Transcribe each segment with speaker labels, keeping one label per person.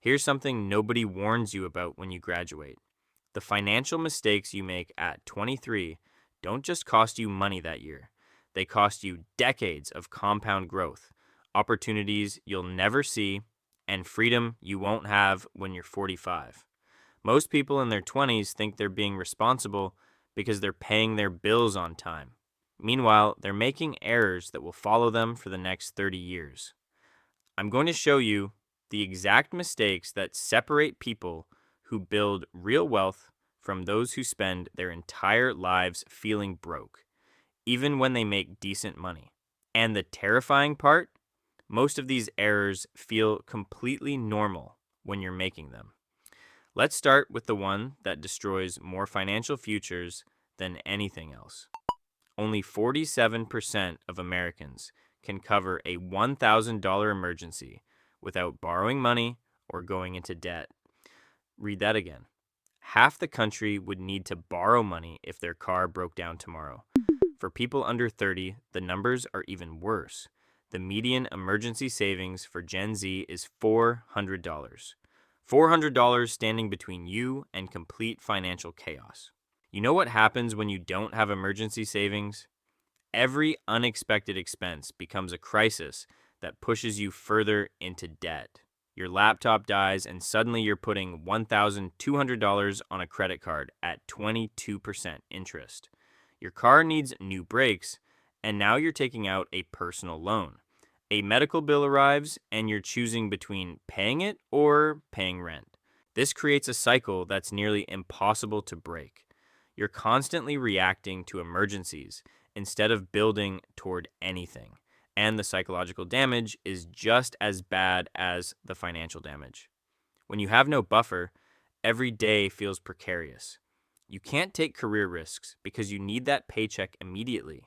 Speaker 1: Here's something nobody warns you about when you graduate. The financial mistakes you make at 23 don't just cost you money that year, they cost you decades of compound growth, opportunities you'll never see, and freedom you won't have when you're 45. Most people in their 20s think they're being responsible because they're paying their bills on time. Meanwhile, they're making errors that will follow them for the next 30 years. I'm going to show you the exact mistakes that separate people who build real wealth from those who spend their entire lives feeling broke, even when they make decent money. And the terrifying part, most of these errors feel completely normal when you're making them. Let's start with the one that destroys more financial futures than anything else. Only 47% of Americans can cover a $1,000 emergency without borrowing money or going into debt. Read that again. Half the country would need to borrow money if their car broke down tomorrow. For people under 30, the numbers are even worse. The median emergency savings for Gen Z is $400. $400 standing between you and complete financial chaos. You know what happens when you don't have emergency savings? Every unexpected expense becomes a crisis that pushes you further into debt. Your laptop dies, and suddenly you're putting $1,200 on a credit card at 22% interest. Your car needs new brakes, and now you're taking out a personal loan. A medical bill arrives, and you're choosing between paying it or paying rent. This creates a cycle that's nearly impossible to break. You're constantly reacting to emergencies instead of building toward anything. And the psychological damage is just as bad as the financial damage. When you have no buffer, every day feels precarious. You can't take career risks because you need that paycheck immediately.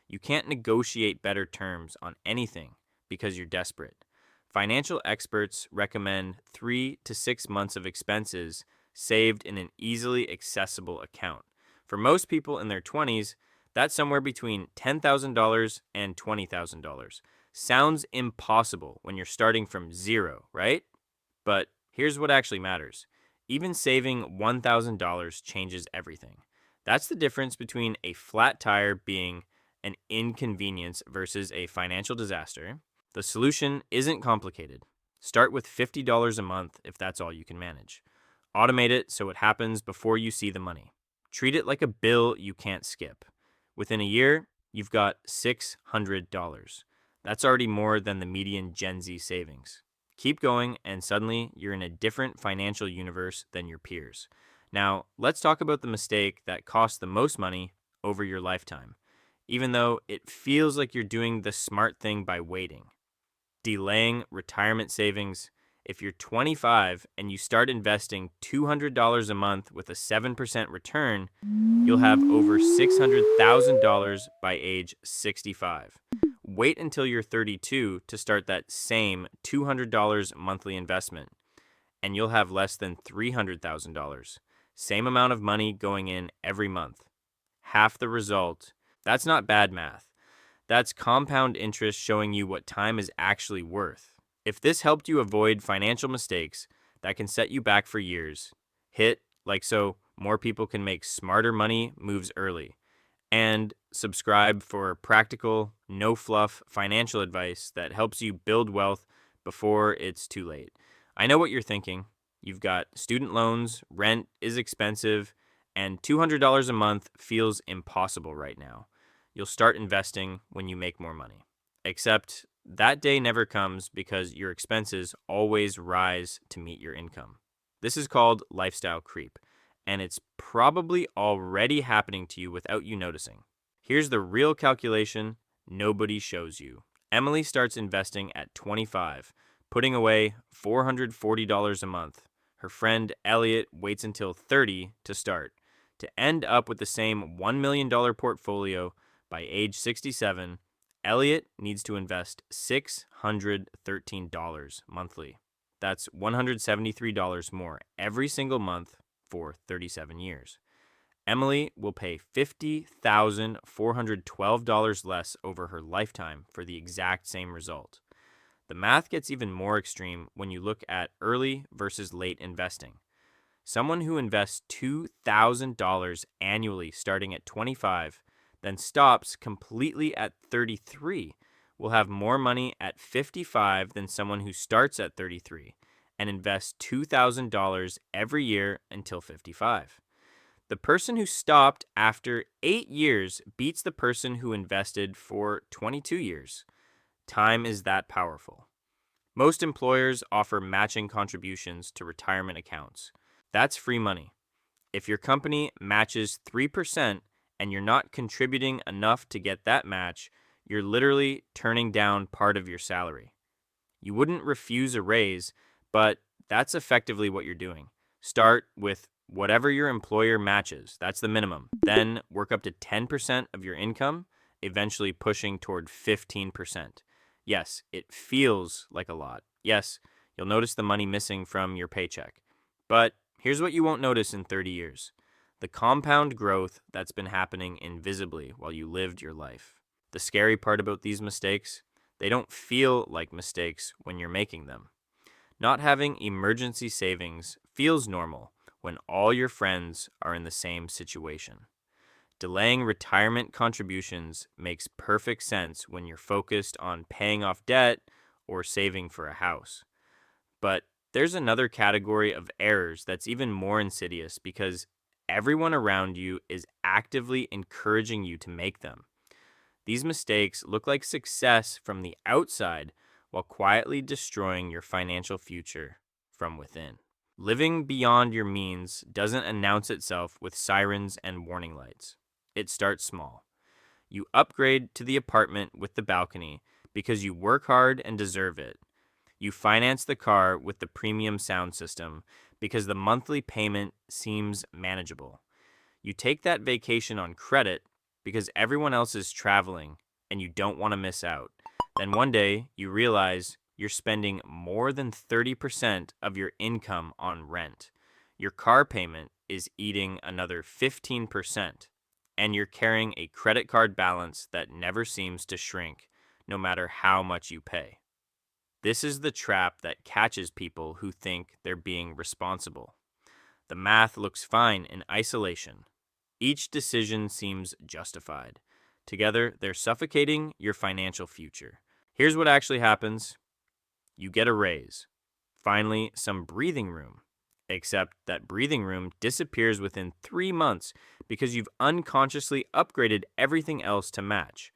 Speaker 1: You can't negotiate better terms on anything because you're desperate. Financial experts recommend 3 to 6 months of expenses saved in an easily accessible account. For most people in their 20s, that's somewhere between $10,000 and $20,000. Sounds impossible when you're starting from zero, right? But here's what actually matters. Even saving $1,000 changes everything. That's the difference between a flat tire being an inconvenience versus a financial disaster. The solution isn't complicated. Start with $50 a month if that's all you can manage. Automate it so it happens before you see the money. Treat it like a bill you can't skip. Within a year, you've got $600. That's already more than the median Gen Z savings. Keep going, and suddenly you're in a different financial universe than your peers. Now, let's talk about the mistake that costs the most money over your lifetime, even though it feels like you're doing the smart thing by waiting. Delaying retirement savings. If you're 25 and you start investing $200 a month with a 7% return, you'll have over $600,000 by age 65. Wait until you're 32 to start that same $200 monthly investment, and you'll have less than $300,000. Same amount of money going in every month. Half the result. That's not bad math. That's compound interest showing you what time is actually worth. If this helped you avoid financial mistakes that can set you back for years, hit like so more people can make smarter money moves early. And subscribe for practical, no fluff financial advice that helps you build wealth before it's too late. I know what you're thinking. You've got student loans, rent is expensive, and $200 a month feels impossible right now. You'll start investing when you make more money. Except that day never comes because your expenses always rise to meet your income. This is called lifestyle creep, and it's probably already happening to you without you noticing. Here's the real calculation nobody shows you. Emily starts investing at 25, putting away $440 a month. Her friend Elliot waits until 30 to start. To end up with the same $1 million portfolio by age 67, Elliot needs to invest $613 monthly. That's $173 more every single month for 37 years. Emily will pay $50,412 less over her lifetime for the exact same result. The math gets even more extreme when you look at early versus late investing. Someone who invests $2,000 annually starting at 25, then stops completely at 33, will have more money at 55 than someone who starts at 33 and invests $2,000 every year until 55. The person who stopped after 8 years beats the person who invested for 22 years. Time is that powerful. Most employers offer matching contributions to retirement accounts. That's free money. If your company matches 3% and you're not contributing enough to get that match, you're literally turning down part of your salary. You wouldn't refuse a raise, but that's effectively what you're doing. Start with whatever your employer matches. That's the minimum. Then work up to 10% of your income, eventually pushing toward 15%. Yes, it feels like a lot. Yes, you'll notice the money missing from your paycheck. But here's what you won't notice in 30 years: the compound growth that's been happening invisibly while you lived your life. The scary part about these mistakes: they don't feel like mistakes when you're making them. Not having emergency savings feels normal when all your friends are in the same situation. Delaying retirement contributions makes perfect sense when you're focused on paying off debt or saving for a house. But there's another category of errors that's even more insidious because everyone around you is actively encouraging you to make them. These mistakes look like success from the outside while quietly destroying your financial future from within. Living beyond your means doesn't announce itself with sirens and warning lights. It starts small. You upgrade to the apartment with the balcony because you work hard and deserve it. You finance the car with the premium sound system because the monthly payment seems manageable. You take that vacation on credit because everyone else is traveling and you don't want to miss out. Then one day you realize you're spending more than 30% of your income on rent. Your car payment is eating another 15%, and you're carrying a credit card balance that never seems to shrink, no matter how much you pay. This is the trap that catches people who think they're being responsible. The math looks fine in isolation. Each decision seems justified. Together, they're suffocating your financial future. Here's what actually happens: you get a raise. Finally, some breathing room. Except that breathing room disappears within 3 months because you've unconsciously upgraded everything else to match.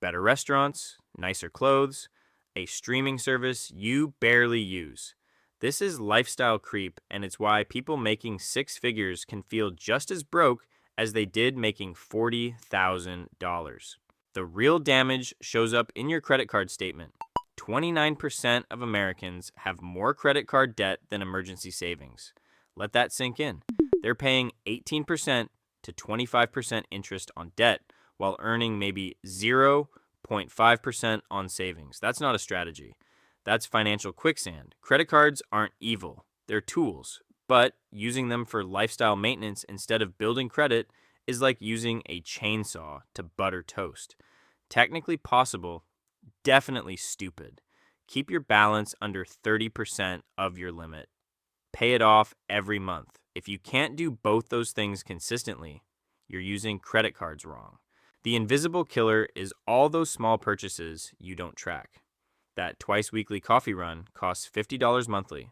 Speaker 1: Better restaurants, nicer clothes, a streaming service you barely use. This is lifestyle creep, and it's why people making 6 figures can feel just as broke as they did making $40,000. The real damage shows up in your credit card statement. 29% of Americans have more credit card debt than emergency savings. Let that sink in. They're paying 18% to 25% interest on debt while earning maybe 0.5% on savings. That's not a strategy. That's financial quicksand. Credit cards aren't evil. They're tools, but using them for lifestyle maintenance instead of building credit is like using a chainsaw to butter toast. Technically possible, definitely stupid. Keep your balance under 30% of your limit. Pay it off every month. If you can't do both those things consistently, you're using credit cards wrong. The invisible killer is all those small purchases you don't track. That twice weekly coffee run costs $50 monthly.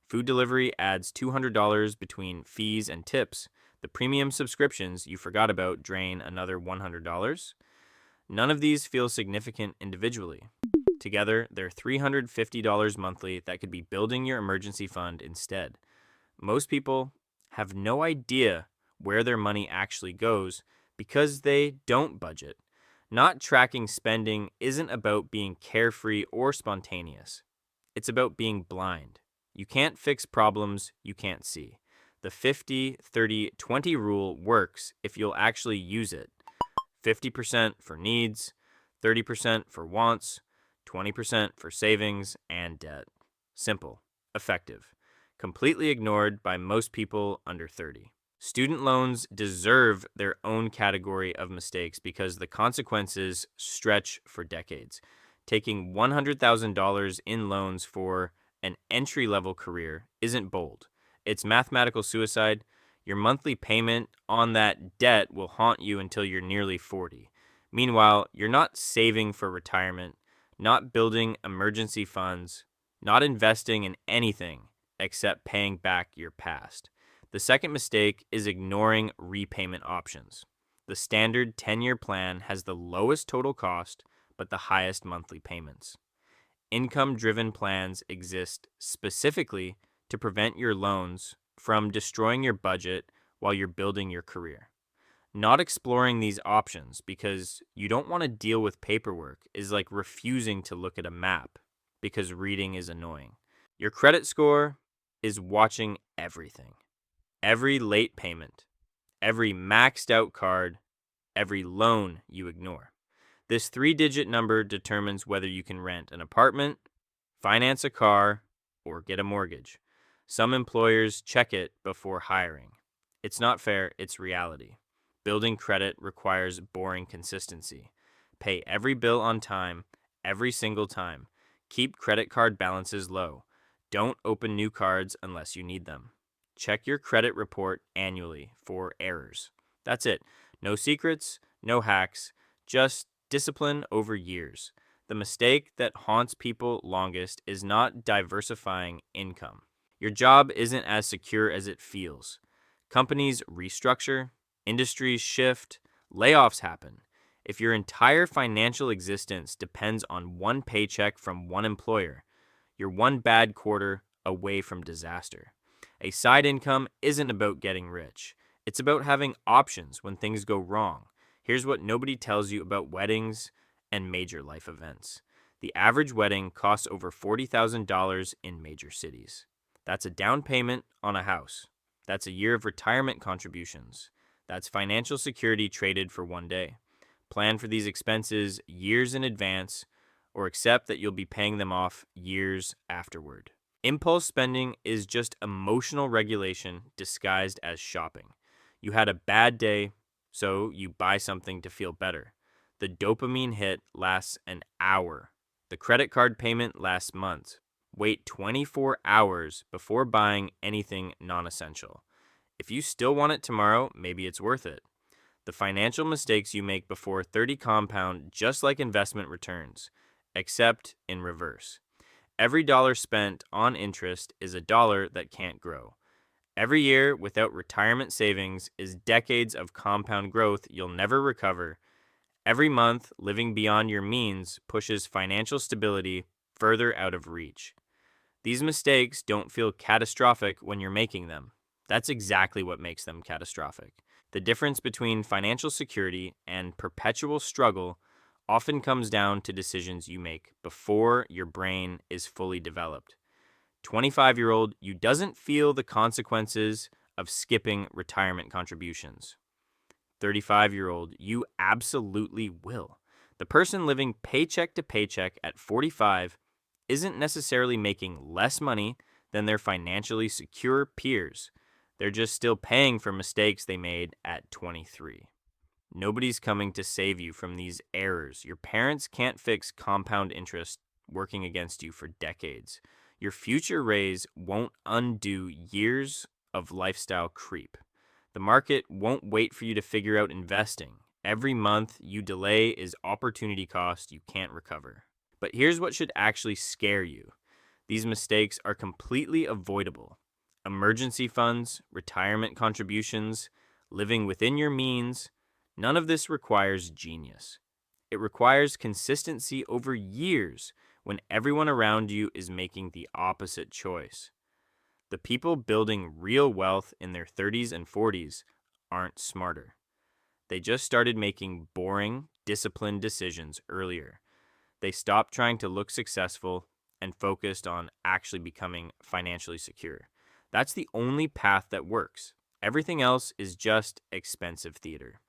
Speaker 1: Food delivery adds $200 between fees and tips. The premium subscriptions you forgot about drain another $100. None of these feel significant individually. Together, they're $350 monthly that could be building your emergency fund instead. Most people have no idea where their money actually goes because they don't budget. Not tracking spending isn't about being carefree or spontaneous. It's about being blind. You can't fix problems you can't see. The 50-30-20 rule works if you'll actually use it. 50% for needs, 30% for wants, 20% for savings and debt. Simple, effective, completely ignored by most people under 30. Student loans deserve their own category of mistakes because the consequences stretch for decades. Taking $100,000 in loans for an entry level career isn't bold. It's mathematical suicide. Your monthly payment on that debt will haunt you until you're nearly 40. Meanwhile, you're not saving for retirement, not building emergency funds, not investing in anything except paying back your past. The second mistake is ignoring repayment options. The standard 10-year plan has the lowest total cost but the highest monthly payments. Income driven plans exist specifically to prevent your loans from destroying your budget while you're building your career. Not exploring these options because you don't want to deal with paperwork is like refusing to look at a map because reading is annoying. Your credit score is watching everything. Every late payment, every maxed out card, every loan you ignore. This 3-digit number determines whether you can rent an apartment, finance a car, or get a mortgage. Some employers check it before hiring. It's not fair, it's reality. Building credit requires boring consistency. Pay every bill on time, every single time. Keep credit card balances low. Don't open new cards unless you need them. Check your credit report annually for errors. That's it. No secrets, no hacks, just discipline over years. The mistake that haunts people longest is not diversifying income. Your job isn't as secure as it feels. Companies restructure, industries shift, layoffs happen. If your entire financial existence depends on one paycheck from one employer, you're one bad quarter away from disaster. A side income isn't about getting rich. It's about having options when things go wrong. Here's what nobody tells you about weddings and major life events. The average wedding costs over $40,000 in major cities. That's a down payment on a house. That's a year of retirement contributions. That's financial security traded for one day. Plan for these expenses years in advance or accept that you'll be paying them off years afterward. Impulse spending is just emotional regulation disguised as shopping. You had a bad day, so you buy something to feel better. The dopamine hit lasts an hour. The credit card payment lasts months. Wait 24 hours before buying anything non-essential. If you still want it tomorrow, maybe it's worth it. The financial mistakes you make before 30 compound just like investment returns, except in reverse. Every dollar spent on interest is a dollar that can't grow. Every year without retirement savings is decades of compound growth you'll never recover. Every month living beyond your means pushes financial stability further out of reach. These mistakes don't feel catastrophic when you're making them. That's exactly what makes them catastrophic. The difference between financial security and perpetual struggle often comes down to decisions you make before your brain is fully developed. 25-year-old, you doesn't feel the consequences of skipping retirement contributions. 35-year-old, you absolutely will. The person living paycheck to paycheck at 45 isn't necessarily making less money than their financially secure peers. They're just still paying for mistakes they made at 23. Nobody's coming to save you from these errors. Your parents can't fix compound interest working against you for decades. Your future raise won't undo years of lifestyle creep. The market won't wait for you to figure out investing. Every month you delay is opportunity cost you can't recover. But here's what should actually scare you. These mistakes are completely avoidable. Emergency funds, retirement contributions, living within your means, none of this requires genius. It requires consistency over years when everyone around you is making the opposite choice. The people building real wealth in their 30s and 40s aren't smarter. They just started making boring, disciplined decisions earlier. They stopped trying to look successful and focused on actually becoming financially secure. That's the only path that works. Everything else is just expensive theater.